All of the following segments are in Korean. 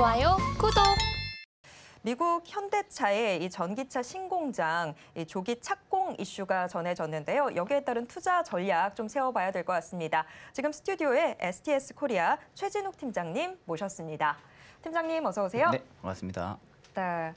좋아요, 구독! 미국 현대차의 이 전기차 신공장 이 조기 착공 이슈가 전해졌는데요. 여기에 따른 투자 전략 좀 세워봐야 될 것 같습니다. 지금 스튜디오에 STS 코리아 최진욱 팀장님 모셨습니다. 팀장님 어서 오세요. 네, 반갑습니다. 네.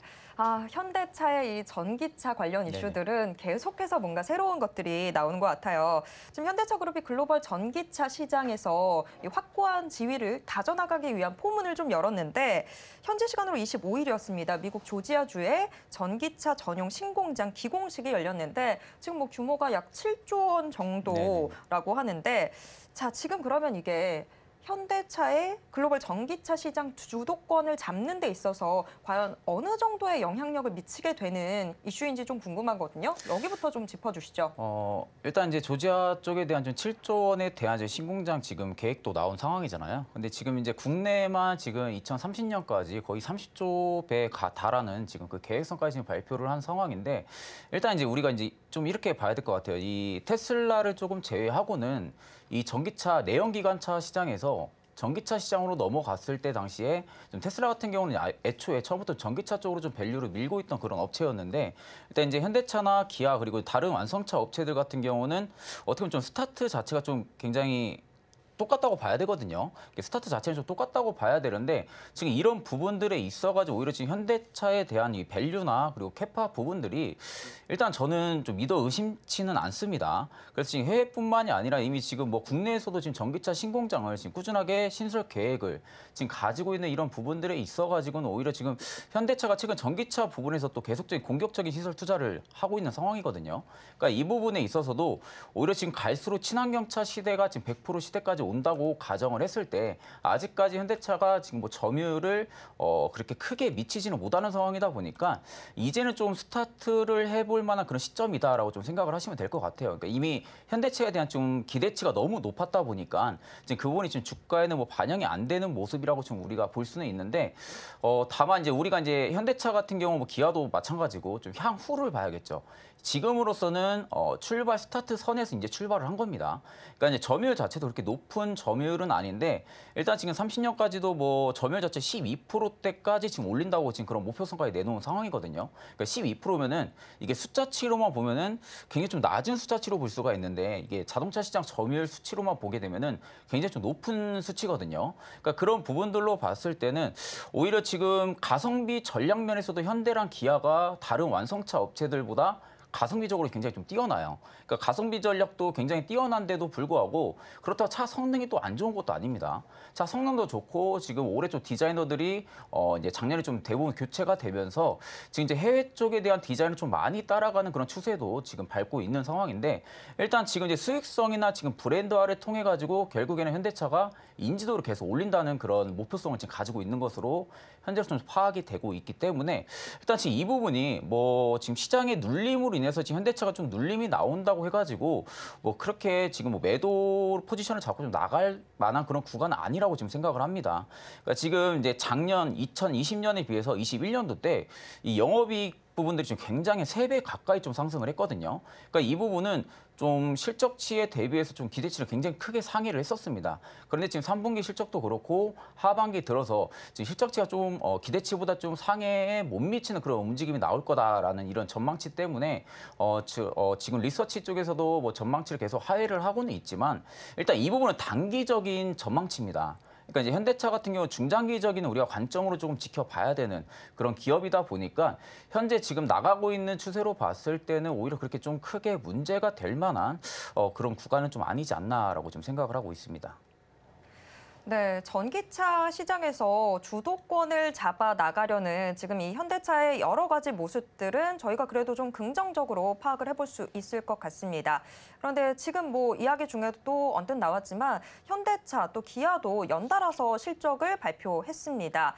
현대차의 이 전기차 관련 이슈들은 계속해서 뭔가 새로운 것들이 나오는 것 같아요. 지금 현대차 그룹이 글로벌 전기차 시장에서 이 확고한 지위를 다져나가기 위한 포문을 좀 열었는데 현지 시간으로 25일이었습니다. 미국 조지아주의 전기차 전용 신공장 기공식이 열렸는데 지금 뭐 규모가 약 7조 원 정도라고 하는데 자, 지금 그러면 이게 현대차의 글로벌 전기차 시장 주도권을 잡는 데 있어서 과연 어느 정도의 영향력을 미치게 되는 이슈인지 좀 궁금하거든요. 여기부터 좀 짚어주시죠. 일단 이제 조지아 쪽에 대한 좀 7조 원에 대한 이제 신공장 지금 계획도 나온 상황이잖아요. 근데 지금 이제 국내만 지금 2030년까지 거의 30조 배에 달하는 지금 그 계획성까지 지금 발표를 한 상황인데 일단 이제 우리가 이제 좀 이렇게 봐야 될 것 같아요. 이 테슬라를 조금 제외하고는 이 전기차 내연기관차 시장에서 전기차 시장으로 넘어갔을 때 당시에 좀 테슬라 같은 경우는 애초에 처음부터 전기차 쪽으로 좀 밸류를 밀고 있던 그런 업체였는데 일단 이제 현대차나 기아 그리고 다른 완성차 업체들 같은 경우는 어떻게 보면 좀 스타트 자체가 좀 굉장히 똑같다고 봐야 되거든요. 스타트 자체는 좀 똑같다고 봐야 되는데 지금 이런 부분들에 있어가지고 오히려 지금 현대차에 대한 이 밸류나 그리고 캐파 부분들이 일단 저는 좀 믿어 의심치는 않습니다. 그래서 지금 해외뿐만이 아니라 이미 지금 뭐 국내에서도 지금 전기차 신공장을 지금 꾸준하게 신설 계획을 지금 가지고 있는 이런 부분들에 있어가지고는 오히려 지금 현대차가 최근 전기차 부분에서 또 계속적인 공격적인 시설 투자를 하고 있는 상황이거든요. 그러니까 이 부분에 있어서도 오히려 지금 갈수록 친환경차 시대가 지금 100% 시대까지 온다고 가정을 했을 때 아직까지 현대차가 지금 뭐 점유율을 그렇게 크게 미치지는 못하는 상황이다 보니까 이제는 좀 스타트를 해볼 만한 그런 시점이다라고 좀 생각을 하시면 될 것 같아요. 그러니까 이미 현대차에 대한 좀 기대치가 너무 높았다 보니까 지금 그 부분이 지금 주가에는 뭐 반영이 안 되는 모습이라고 좀 우리가 볼 수는 있는데 다만 이제 우리가 이제 현대차 같은 경우 뭐 기아도 마찬가지고 좀 향후를 봐야겠죠. 지금으로서는 출발 스타트 선에서 이제 출발을 한 겁니다. 그러니까 이제 점유율 자체도 그렇게 높은 점유율은 아닌데 일단 지금 30년까지도 뭐 점유율 자체 12%대까지 지금 올린다고 지금 그런 목표성까지 내놓은 상황이거든요. 그러니까 12%면은 이게 숫자치로만 보면은 굉장히 좀 낮은 숫자치로 볼 수가 있는데 이게 자동차 시장 점유율 수치로만 보게 되면은 굉장히 좀 높은 수치거든요. 그러니까 그런 부분들로 봤을 때는 오히려 지금 가성비 전략 면에서도 현대랑 기아가 다른 완성차 업체들보다 가성비적으로 굉장히 좀 뛰어나요. 그러니까 가성비 전략도 굉장히 뛰어난데도 불구하고 그렇다고 차 성능이 또 안 좋은 것도 아닙니다. 차 성능도 좋고 지금 올해 좀 디자이너들이 이제 작년에 좀 대부분 교체가 되면서 지금 이제 해외 쪽에 대한 디자인을 좀 많이 따라가는 그런 추세도 지금 밟고 있는 상황인데 일단 지금 이제 수익성이나 지금 브랜드화를 통해 가지고 결국에는 현대차가 인지도를 계속 올린다는 그런 목표성을 지금 가지고 있는 것으로 현재로서 좀 파악이 되고 있기 때문에 일단 지금 이 부분이 뭐 지금 시장의 눌림으로 인해서 지금 현대차가 좀 눌림이 나온다고 해가지고 뭐 그렇게 지금 뭐 매도 포지션을 잡고 좀 나갈 만한 그런 구간은 아니라고 지금 생각을 합니다. 그러니까 지금 이제 작년 2020년에 비해서 21년도 때 이 영업이익 부분들이 좀 굉장히 3배 가까이 좀 상승을 했거든요. 그러니까 이 부분은 좀 실적치에 대비해서 좀 기대치를 굉장히 크게 상회를 했었습니다. 그런데 지금 3분기 실적도 그렇고 하반기 들어서 지금 실적치가 좀 기대치보다 좀 상회에 못 미치는 그런 움직임이 나올 거다라는 이런 전망치 때문에 지금 리서치 쪽에서도 뭐 전망치를 계속 하회를 하고는 있지만 일단 이 부분은 단기적인 전망치입니다. 그러니까 이제 현대차 같은 경우 중장기적인 우리가 관점으로 조금 지켜봐야 되는 그런 기업이다 보니까 현재 지금 나가고 있는 추세로 봤을 때는 오히려 그렇게 좀 크게 문제가 될 만한 그런 구간은 좀 아니지 않나라고 좀 생각을 하고 있습니다. 네, 전기차 시장에서 주도권을 잡아 나가려는 지금 이 현대차의 여러 가지 모습들은 저희가 그래도 좀 긍정적으로 파악을 해볼 수 있을 것 같습니다. 그런데 지금 뭐 이야기 중에도 또 언뜻 나왔지만 현대차 또 기아도 연달아서 실적을 발표했습니다.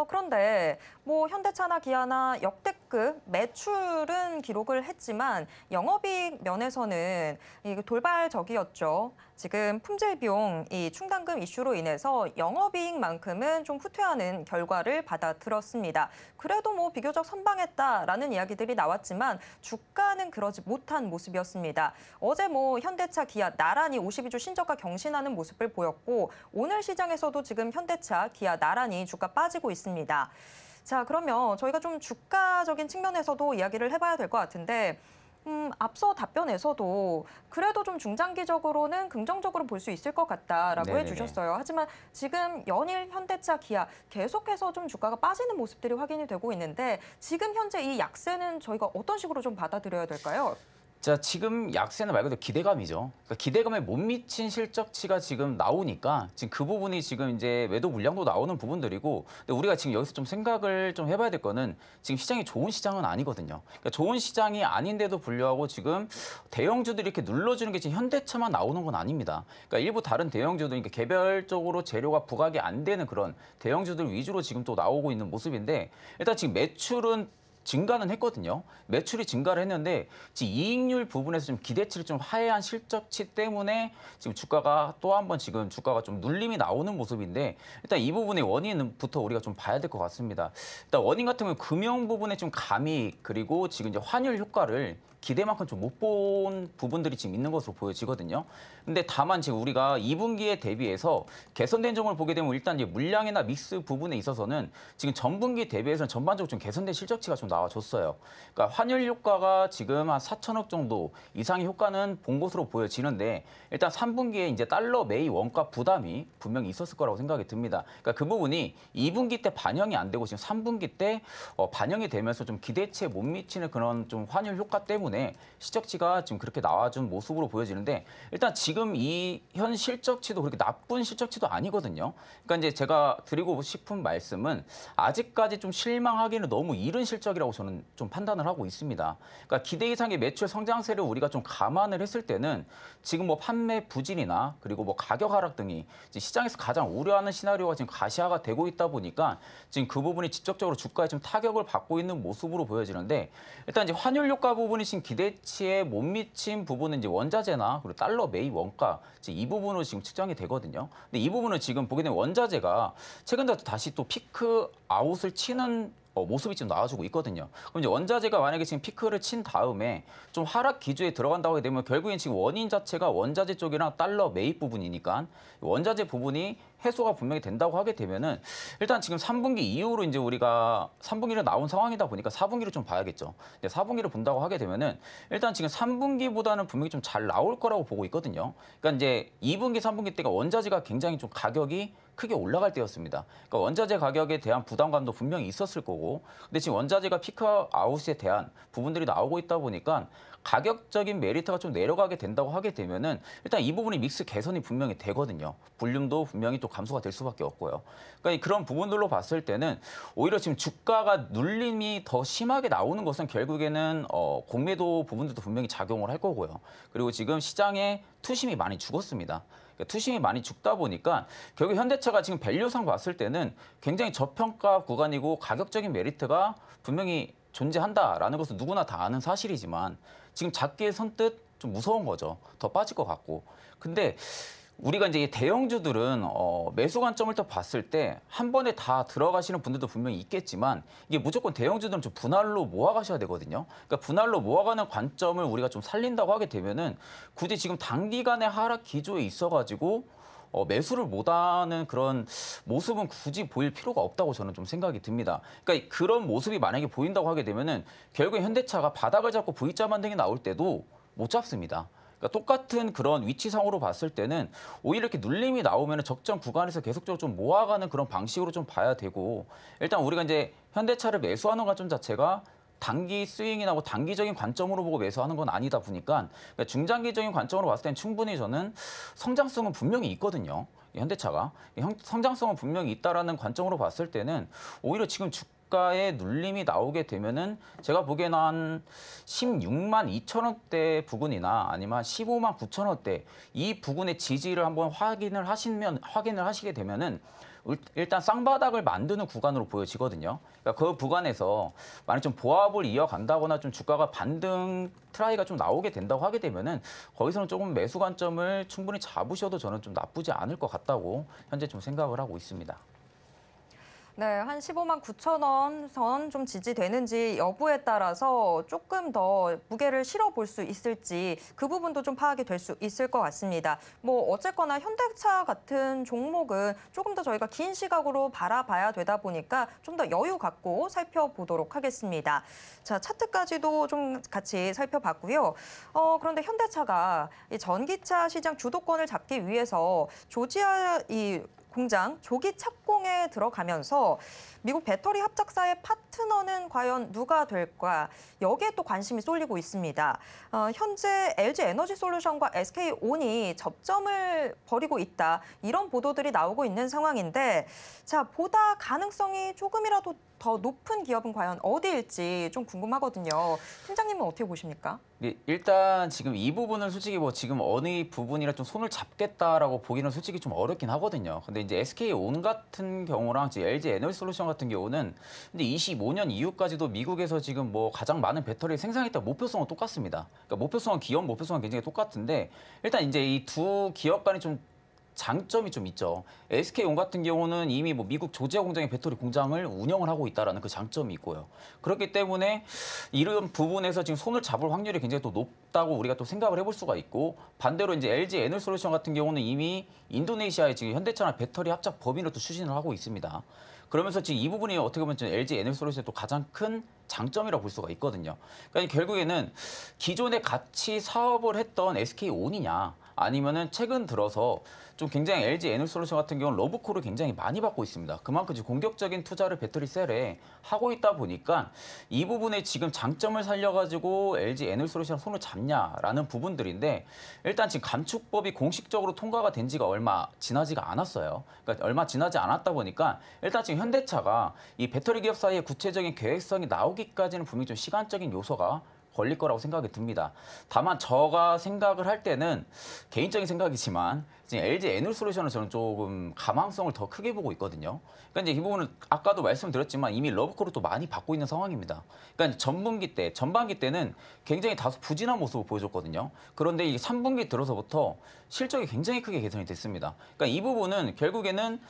그런데 뭐 현대차나 기아나 역대 A급 매출은 기록을 했지만 영업이익 면에서는 이 돌발적이었죠. 지금 품질 비용 이 충당금 이슈로 인해서 영업이익만큼은 좀 후퇴하는 결과를 받아들었습니다. 그래도 뭐 비교적 선방했다라는 이야기들이 나왔지만 주가는 그러지 못한 모습이었습니다. 어제 뭐 현대차, 기아 나란히 52주 신저가 경신하는 모습을 보였고 오늘 시장에서도 지금 현대차, 기아 나란히 주가 빠지고 있습니다. 자, 그러면 저희가 좀 주가적인 측면에서도 이야기를 해봐야 될 것 같은데 앞서 답변에서도 그래도 좀 중장기적으로는 긍정적으로 볼 수 있을 것 같다라고 네네네. 해주셨어요. 하지만 지금 연일 현대차, 기아 계속해서 좀 주가가 빠지는 모습들이 확인이 되고 있는데 지금 현재 이 약세는 저희가 어떤 식으로 좀 받아들여야 될까요? 자, 지금 약세는 말 그대로 기대감이죠. 그러니까 기대감에 못 미친 실적치가 지금 나오니까 지금 그 부분이 지금 이제 매도 물량도 나오는 부분들이고, 근데 우리가 지금 여기서 좀 생각을 좀 해봐야 될 거는 지금 시장이 좋은 시장은 아니거든요. 그러니까 좋은 시장이 아닌데도 불구하고 지금 대형주들이 이렇게 눌러주는 게 지금 현대차만 나오는 건 아닙니다. 그러니까 일부 다른 대형주들, 그러니까 개별적으로 재료가 부각이 안 되는 그런 대형주들 위주로 지금 또 나오고 있는 모습인데, 일단 지금 매출은 증가는 했거든요. 매출이 증가를 했는데 지금 이익률 부분에서 좀 기대치를 좀 하회한 실적치 때문에 지금 주가가 또 한 번 지금 주가가 좀 눌림이 나오는 모습인데, 일단 이 부분의 원인부터 우리가 좀 봐야 될 것 같습니다. 일단 원인 같은 경우는 금융 부분에 좀 감익, 그리고 지금 이제 환율 효과를 기대만큼 좀 못 본 부분들이 지금 있는 것으로 보여지거든요. 근데 다만 지금 우리가 2분기에 대비해서 개선된 점을 보게 되면 일단 이제 물량이나 믹스 부분에 있어서는 지금 전분기 대비해서는 전반적으로 좀 개선된 실적치가 좀 나와줬어요. 그러니까 환율 효과가 지금 한 4천억 정도 이상의 효과는 본 것으로 보여지는데, 일단 3분기에 이제 달러 매이 원가 부담이 분명히 있었을 거라고 생각이 듭니다. 그러니까 그 부분이 2분기 때 반영이 안 되고 지금 3분기 때 반영이 되면서 좀 기대치에 못 미치는 그런 좀 환율 효과 때문에 실적치가 지금 그렇게 나와준 모습으로 보여지는데, 일단 지금 이 현 실적치도 그렇게 나쁜 실적치도 아니거든요. 그러니까 이제 제가 드리고 싶은 말씀은 아직까지 좀 실망하기는 너무 이른 실적이라고 저는 좀 판단을 하고 있습니다. 그러니까 기대 이상의 매출 성장세를 우리가 좀 감안을 했을 때는 지금 뭐 판매 부진이나 그리고 뭐 가격 하락 등이 이제 시장에서 가장 우려하는 시나리오가 지금 가시화가 되고 있다 보니까 지금 그 부분이 직접적으로 주가에 좀 타격을 받고 있는 모습으로 보여지는데, 일단 이제 환율 효과 부분이 지금 기대치에 못 미친 부분은 이제 원자재나 그리고 달러 매입 원가 이 부분으로 지금 측정이 되거든요. 근데 이 부분은 지금 보게 되면 원자재가 최근 들어 다시 또 피크 아웃을 치는 모습이 좀 나와주고 있거든요. 그럼 이제 원자재가 만약에 지금 피크를 친 다음에 좀 하락 기조에 들어간다고 하게 되면 결국엔 지금 원인 자체가 원자재 쪽이랑 달러 매입 부분이니까 원자재 부분이 해소가 분명히 된다고 하게 되면은 일단 지금 3분기 이후로 이제 우리가 3분기로 나온 상황이다 보니까 4분기를 좀 봐야겠죠. 근데 4분기를 본다고 하게 되면은 일단 지금 3분기보다는 분명히 좀 잘 나올 거라고 보고 있거든요. 그러니까 이제 2분기, 3분기 때가 원자재가 굉장히 좀 가격이 크게 올라갈 때였습니다. 그러니까 원자재 가격에 대한 부담감도 분명히 있었을 거고, 근데 지금 원자재가 피크 아웃에 대한 부분들이 나오고 있다 보니까 가격적인 메리트가 좀 내려가게 된다고 하게 되면은 일단 이 부분이 믹스 개선이 분명히 되거든요. 볼륨도 분명히 또 감소가 될 수밖에 없고요. 그러니까 그런 부분들로 봤을 때는 오히려 지금 주가가 눌림이 더 심하게 나오는 것은 결국에는 공매도 부분들도 분명히 작용을 할 거고요. 그리고 지금 시장에 투심이 많이 죽었습니다. 투심이 많이 죽다 보니까 결국 현대차가 지금 밸류상 봤을 때는 굉장히 저평가 구간이고 가격적인 메리트가 분명히 존재한다라는 것은 누구나 다 아는 사실이지만 지금 작게 선뜻 좀 무서운 거죠. 더 빠질 것 같고. 근데 우리가 이제 대형주들은 매수 관점을 또 봤을 때 한 번에 다 들어가시는 분들도 분명히 있겠지만 이게 무조건 대형주들은 좀 분할로 모아가셔야 되거든요. 그러니까 분할로 모아가는 관점을 우리가 좀 살린다고 하게 되면은 굳이 지금 단기간의 하락 기조에 있어가지고 매수를 못하는 그런 모습은 굳이 보일 필요가 없다고 저는 좀 생각이 듭니다. 그러니까 그런 모습이 만약에 보인다고 하게 되면은 결국에 현대차가 바닥을 잡고 V자 반등이 나올 때도 못 잡습니다. 그러니까 똑같은 그런 위치상으로 봤을 때는 오히려 이렇게 눌림이 나오면 적정 구간에서 계속적으로 좀 모아가는 그런 방식으로 좀 봐야 되고, 일단 우리가 이제 현대차를 매수하는 관점 자체가 단기 스윙이나 뭐 단기적인 관점으로 보고 매수하는 건 아니다 보니까 그러니까 중장기적인 관점으로 봤을 땐 충분히 저는 성장성은 분명히 있거든요. 현대차가 성장성은 분명히 있다라는 관점으로 봤을 때는 오히려 지금 주가에 눌림이 나오게 되면은 제가 보기에는 한 16만 2천 원대 부근이나 아니면 한 15만 9천 원대 이 부근의 지지를 한번 확인을 하시게 되면은 일단 쌍바닥을 만드는 구간으로 보여지거든요. 그러니까 그 구간에서 만약 좀 보합을 이어간다거나 좀 주가가 반등 트라이가 좀 나오게 된다고 하게 되면은 거기서는 조금 매수 관점을 충분히 잡으셔도 저는 좀 나쁘지 않을 것 같다고 현재 좀 생각을 하고 있습니다. 네, 한 15만 9천 원 선 좀 지지되는지 여부에 따라서 조금 더 무게를 실어볼 수 있을지 그 부분도 좀 파악이 될 수 있을 것 같습니다. 뭐 어쨌거나 현대차 같은 종목은 조금 더 저희가 긴 시각으로 바라봐야 되다 보니까 좀 더 여유 갖고 살펴보도록 하겠습니다. 자, 차트까지도 좀 같이 살펴봤고요. 그런데 현대차가 이 전기차 시장 주도권을 잡기 위해서 조지아 이 공장 조기 착공에 들어가면서 미국 배터리 합작사의 파트너는 과연 누가 될까? 여기에 또 관심이 쏠리고 있습니다. 현재 LG 에너지 솔루션과 SK온이 접점을 벌이고 있다. 이런 보도들이 나오고 있는 상황인데 자, 보다 가능성이 조금이라도 더 높은 기업은 과연 어디일지 좀 궁금하거든요. 팀장님은 어떻게 보십니까? 네, 일단 지금 이 부분은 솔직히 뭐 지금 어느 부분이라 좀 손을 잡겠다라고 보기는 솔직히 좀 어렵긴 하거든요. 근데 이제 SK온 같은 경우랑 이제 LG 에너지 솔루션 같은 경우는 근데 25년 이후까지도 미국에서 지금 뭐 가장 많은 배터리 생산했던 목표성은 똑같습니다. 그러니까 목표성은 기업 목표성은 굉장히 똑같은데 일단 이제 이 두 기업 간이 좀 장점이 좀 있죠. SK온 같은 경우는 이미 뭐 미국 조지아 공장의 배터리 공장을 운영을 하고 있다라는 그 장점이 있고요. 그렇기 때문에 이런 부분에서 지금 손을 잡을 확률이 굉장히 또 높다고 우리가 또 생각을 해볼 수가 있고 반대로 이제 LG 에너지솔루션 같은 경우는 이미 인도네시아에 지금 현대차랑 배터리 합작 법인으로 또 추진을 하고 있습니다. 그러면서 지금 이 부분이 어떻게 보면 LG 에너지솔루션의 또 가장 큰 장점이라고 볼 수가 있거든요. 그러니까 결국에는 기존에 같이 사업을 했던 SK온이냐 아니면은 최근 들어서 좀 굉장히 LG 에너지솔루션 같은 경우는 러브콜을 굉장히 많이 받고 있습니다. 그만큼 지금 공격적인 투자를 배터리 셀에 하고 있다 보니까 이 부분에 지금 장점을 살려가지고 LG 에너지솔루션 손을 잡냐라는 부분들인데 일단 지금 감축법이 공식적으로 통과가 된 지가 얼마 지나지가 않았어요. 그러니까 얼마 지나지 않았다 보니까 일단 지금 현대차가 이 배터리 기업 사이에 구체적인 계획성이 나오기까지는 분명히 좀 시간적인 요소가 걸릴 거라고 생각이 듭니다. 다만 제가 생각을 할 때는 개인적인 생각이지만 지금 LG 에너지솔루션은 저는 조금 가망성을 더 크게 보고 있거든요. 그러니까 이제 이 부분은 아까도 말씀드렸지만 이미 러브콜을 또 많이 받고 있는 상황입니다. 그러니까 전반기 때는 굉장히 다소 부진한 모습을 보여줬거든요. 그런데 이게 3분기 들어서부터 실적이 굉장히 크게 개선이 됐습니다. 그러니까 이 부분은 결국에는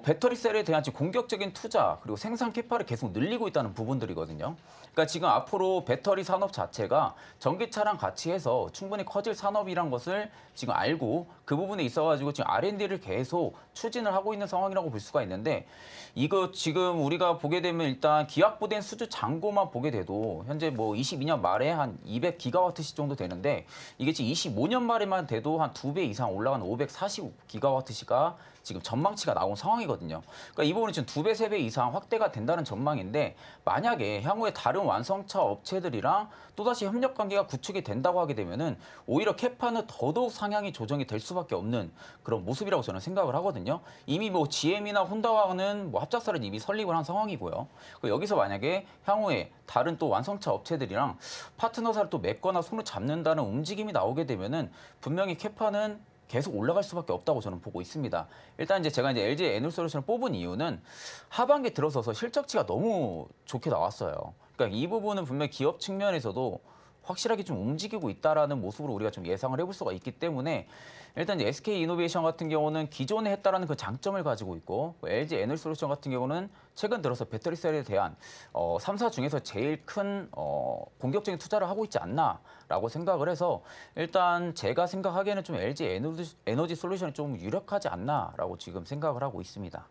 배터리 셀에 대한 지금 공격적인 투자 그리고 생산 캐파를 계속 늘리고 있다는 부분들이거든요. 그러니까 지금 앞으로 배터리 산업 자체가 전기차랑 같이 해서 충분히 커질 산업이란 것을 지금 알고 그 부분에 있어가지고 지금 R&D를 계속 추진을 하고 있는 상황이라고 볼 수가 있는데 이거 지금 우리가 보게 되면 일단 기압부된 수주 잔고만 보게 돼도 현재 뭐 22년 말에 한 200기가와트시 정도 되는데 이게 지금 25년 말에만 돼도 한 2배 이상 올라가는 540기가와트시가 지금 전망치가 나온 상황이거든요. 그러니까 이 부분은 지금 2배, 3배 이상 확대가 된다는 전망인데 만약에 향후에 다른 완성차 업체들이랑 또다시 협력 관계가 구축이 된다고 하게 되면은 오히려 캐파는 더더욱 상향이 조정이 될 수밖에 없는 그런 모습이라고 저는 생각을 하거든요. 이미 뭐 GM이나 혼다와는 뭐 합작사를 이미 설립을 한 상황이고요. 여기서 만약에 향후에 다른 또 완성차 업체들이랑 파트너사를 또 맺거나 손을 잡는다는 움직임이 나오게 되면은 분명히 캐파는 계속 올라갈 수밖에 없다고 저는 보고 있습니다. 일단 이제 제가 이제 LG 에너지솔루션을 뽑은 이유는 하반기 들어서서 실적치가 너무 좋게 나왔어요. 그러니까 이 부분은 분명히 기업 측면에서도 확실하게 좀 움직이고 있다라는 모습으로 우리가 좀 예상을 해볼 수가 있기 때문에 일단 이제 SK 이노베이션 같은 경우는 기존에 했다라는 그 장점을 가지고 있고 LG 에너지솔루션 같은 경우는 최근 들어서 배터리 셀에 대한 3사 중에서 제일 큰 공격적인 투자를 하고 있지 않나라고 생각을 해서 일단 제가 생각하기에는 좀 LG 에너지 솔루션이 좀 유력하지 않나라고 지금 생각을 하고 있습니다.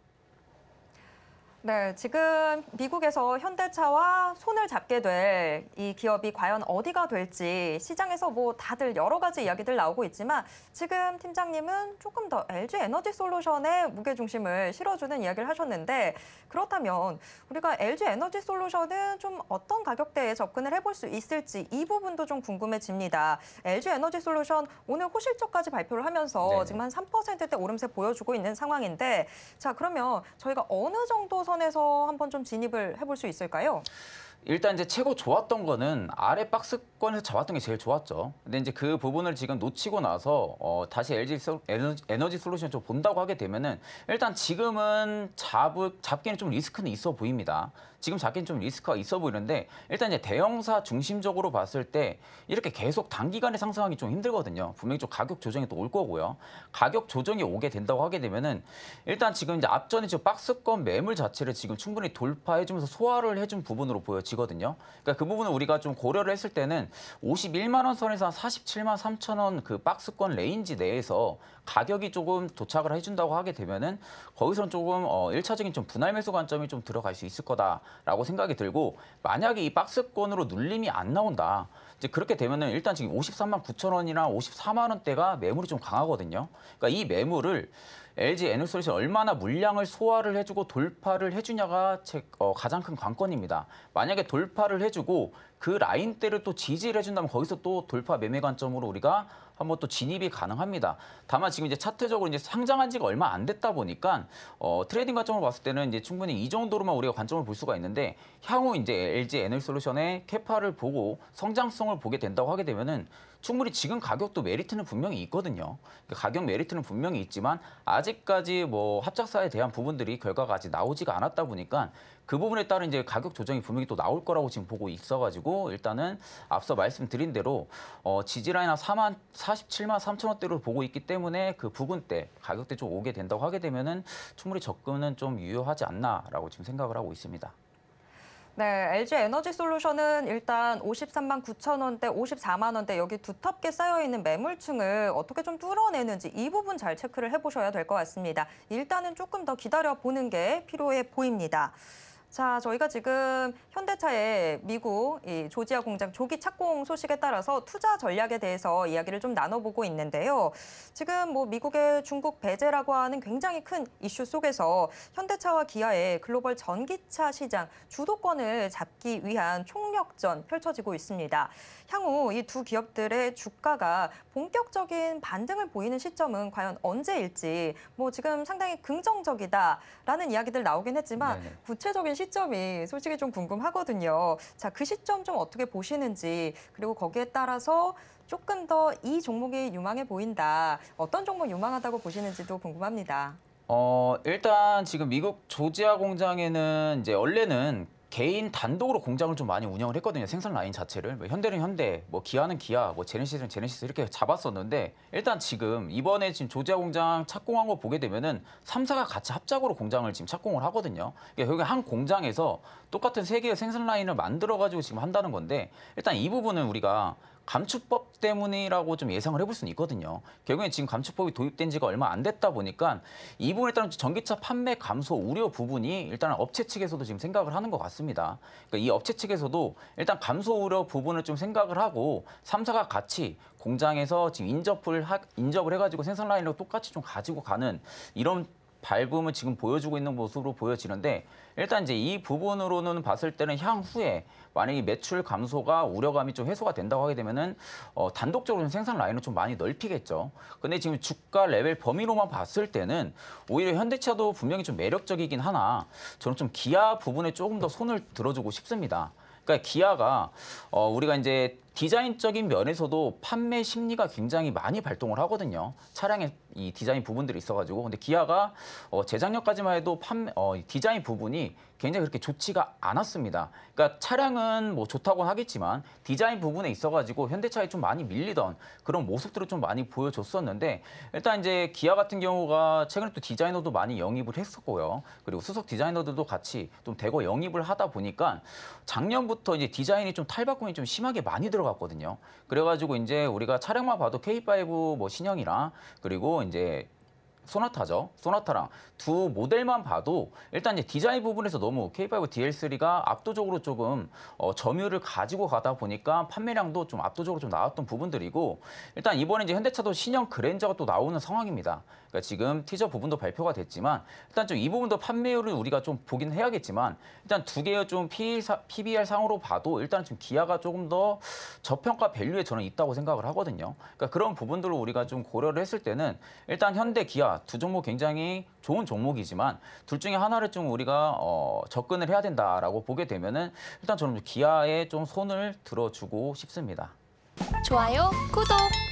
네, 지금 미국에서 현대차와 손을 잡게 될 이 기업이 과연 어디가 될지 시장에서 뭐 다들 여러 가지 이야기들 나오고 있지만 지금 팀장님은 조금 더 LG 에너지 솔루션에 무게중심을 실어주는 이야기를 하셨는데 그렇다면 우리가 LG 에너지 솔루션은 좀 어떤 가격대에 접근을 해볼 수 있을지 이 부분도 좀 궁금해집니다. LG 에너지 솔루션 오늘 호실적까지 발표를 하면서 네네. 지금 한 3%대 오름세 보여주고 있는 상황인데 자, 그러면 저희가 어느 정도 선에서 한번 좀 진입을 해볼 수 있을까요? 일단 이제 최고 좋았던 거는 아래 박스권에서 잡았던 게 제일 좋았죠. 근데 이제 그 부분을 지금 놓치고 나서 다시 에너지 솔루션 좀 본다고 하게 되면은 일단 지금은 잡기는 좀 리스크는 있어 보입니다. 지금 잡기는 좀 리스크가 있어 보이는데 일단 이제 대형사 중심적으로 봤을 때 이렇게 계속 단기간에 상승하기 좀 힘들거든요. 분명히 좀 가격 조정이 또 올 거고요. 가격 조정이 오게 된다고 하게 되면은 일단 지금 이제 앞전에 지금 박스권 매물 자체를 지금 충분히 돌파해주면서 소화를 해준 부분으로 보여지거든요. 그러니까 그 부분을 우리가 좀 고려를 했을 때는 51만 원 선에서 한 47만 3천 원 그 박스권 레인지 내에서 가격이 조금 도착을 해준다고 하게 되면은 거기서는 조금 1차적인 좀 분할 매수 관점이 좀 들어갈 수 있을 거다라고 생각이 들고 만약에 이 박스권으로 눌림이 안 나온다. 이제 그렇게 되면은 일단 지금 53만 9천 원이나 54만 원대가 매물이 좀 강하거든요. 그러니까 이 매물을 LG 에너솔루션이 얼마나 물량을 소화를 해주고 돌파를 해주냐가 가장 큰 관건입니다. 만약에 돌파를 해주고 그 라인대를 또 지지를 해준다면 거기서 또 돌파 매매 관점으로 우리가 한번 또 진입이 가능합니다. 다만 지금 이제 차트적으로 이제 상장한 지가 얼마 안 됐다 보니까 트레이딩 관점으로 봤을 때는 이제 충분히 이 정도로만 우리가 관점을 볼 수가 있는데 향후 이제 LG 에너솔루션의 캐파를 보고 성장성을 보게 된다고 하게 되면은 충분히 지금 가격도 메리트는 분명히 있거든요. 가격 메리트는 분명히 있지만 아직까지 뭐 합작사에 대한 부분들이 결과가 아직 나오지가 않았다 보니까 그 부분에 따른 이제 가격 조정이 분명히 또 나올 거라고 지금 보고 있어가지고 일단은 앞서 말씀드린 대로 지지라인 한 47만 3천 원대로 보고 있기 때문에 그 부분대 가격대 좀 오게 된다고 하게 되면은 충분히 접근은 좀 유효하지 않나라고 지금 생각을 하고 있습니다. 네, LG 에너지 솔루션은 일단 53만 9천 원대, 54만 원대 여기 두텁게 쌓여있는 매물층을 어떻게 좀 뚫어내는지 이 부분 잘 체크를 해보셔야 될 것 같습니다. 일단은 조금 더 기다려보는 게 필요해 보입니다. 자, 저희가 지금 현대차의 미국 이 조지아 공장 조기 착공 소식에 따라서 투자 전략에 대해서 이야기를 좀 나눠보고 있는데요. 지금 뭐 미국의 중국 배제라고 하는 굉장히 큰 이슈 속에서 현대차와 기아의 글로벌 전기차 시장 주도권을 잡기 위한 총력전 펼쳐지고 있습니다. 향후 이 두 기업들의 주가가 본격적인 반등을 보이는 시점은 과연 언제일지 뭐 지금 상당히 긍정적이다라는 이야기들 나오긴 했지만 네네. 구체적인 시점이 솔직히 좀 궁금하거든요. 자, 그 시점 좀 어떻게 보시는지 그리고 거기에 따라서 조금 더 이 종목이 유망해 보인다. 어떤 종목 유망하다고 보시는지도 궁금합니다. 일단 지금 미국 조지아 공장에는 이제 원래는 개인 단독으로 공장을 좀 많이 운영을 했거든요. 생산 라인 자체를. 뭐 현대는 현대, 뭐 기아는 기아, 뭐 제네시스는 제네시스 이렇게 잡았었는데 일단 지금 이번에 지금 조지아 공장 착공한 거 보게 되면은 3사가 같이 합작으로 공장을 지금 착공을 하거든요. 그러니까 여기 한 공장에서 똑같은 세 개의 생산 라인을 만들어 가지고 지금 한다는 건데 일단 이 부분은 우리가 감축법 때문이라고 좀 예상을 해볼 수는 있거든요. 결국에 지금 감축법이 도입된 지가 얼마 안 됐다 보니까 이 부분에 따른 전기차 판매 감소 우려 부분이 일단 업체 측에서도 지금 생각을 하는 것 같습니다. 그러니까 이 업체 측에서도 일단 감소 우려 부분을 좀 생각을 하고 3사가 같이 공장에서 지금 인접을 해가지고 생산 라인으로 똑같이 좀 가지고 가는 이런 발품을 지금 보여주고 있는 모습으로 보여지는데 일단 이제 이 부분으로는 봤을 때는 향후에 만약에 매출 감소가 우려감이 좀 해소가 된다고 하게 되면은 단독적으로 생산 라인을 좀 많이 넓히겠죠. 근데 지금 주가 레벨 범위로만 봤을 때는 오히려 현대차도 분명히 좀 매력적이긴 하나 저는 좀 기아 부분에 조금 더 손을 들어주고 싶습니다. 그러니까 기아가 우리가 이제 디자인적인 면에서도 판매 심리가 굉장히 많이 발동을 하거든요. 차량의 이 디자인 부분들이 있어가지고 근데 기아가 재작년까지만 해도 디자인 부분이 굉장히 그렇게 좋지가 않았습니다. 그러니까 차량은 뭐 좋다고 하겠지만 디자인 부분에 있어가지고 현대차에 좀 많이 밀리던 그런 모습들을 좀 많이 보여줬었는데 일단 이제 기아 같은 경우가 최근에 또 디자이너도 많이 영입을 했었고요. 그리고 수석 디자이너들도 같이 좀 대거 영입을 하다 보니까 작년부터 이제 디자인이 좀 탈바꿈이 좀 심하게 많이 들어갔거든요. 그래가지고 이제 우리가 차량만 봐도 K5 뭐 신형이랑 그리고 이제 소나타죠. 소나타랑 두 모델만 봐도 일단 이제 디자인 부분에서 너무 K5 DL3가 압도적으로 조금 점유율을 가지고 가다 보니까 판매량도 좀 압도적으로 좀 나왔던 부분들이고 일단 이번에 이제 현대차도 신형 그랜저가 또 나오는 상황입니다. 그러니까 지금 티저 부분도 발표가 됐지만 일단 좀 이 부분도 판매율을 우리가 좀 보긴 해야겠지만 일단 두 개의 좀 PBR 상으로 봐도 일단 좀 기아가 조금 더 저평가 밸류에 저는 있다고 생각을 하거든요. 그러니까 그런 부분들을 우리가 좀 고려를 했을 때는 일단 현대 기아 보니까 두 종목 굉장히 좋은 종목이지만 둘 중에 하나를 좀 우리가 접근을 해야 된다라고 보게 되면은 일단 저는 기아에 좀 손을 들어주고 싶습니다. 좋아요, 구독!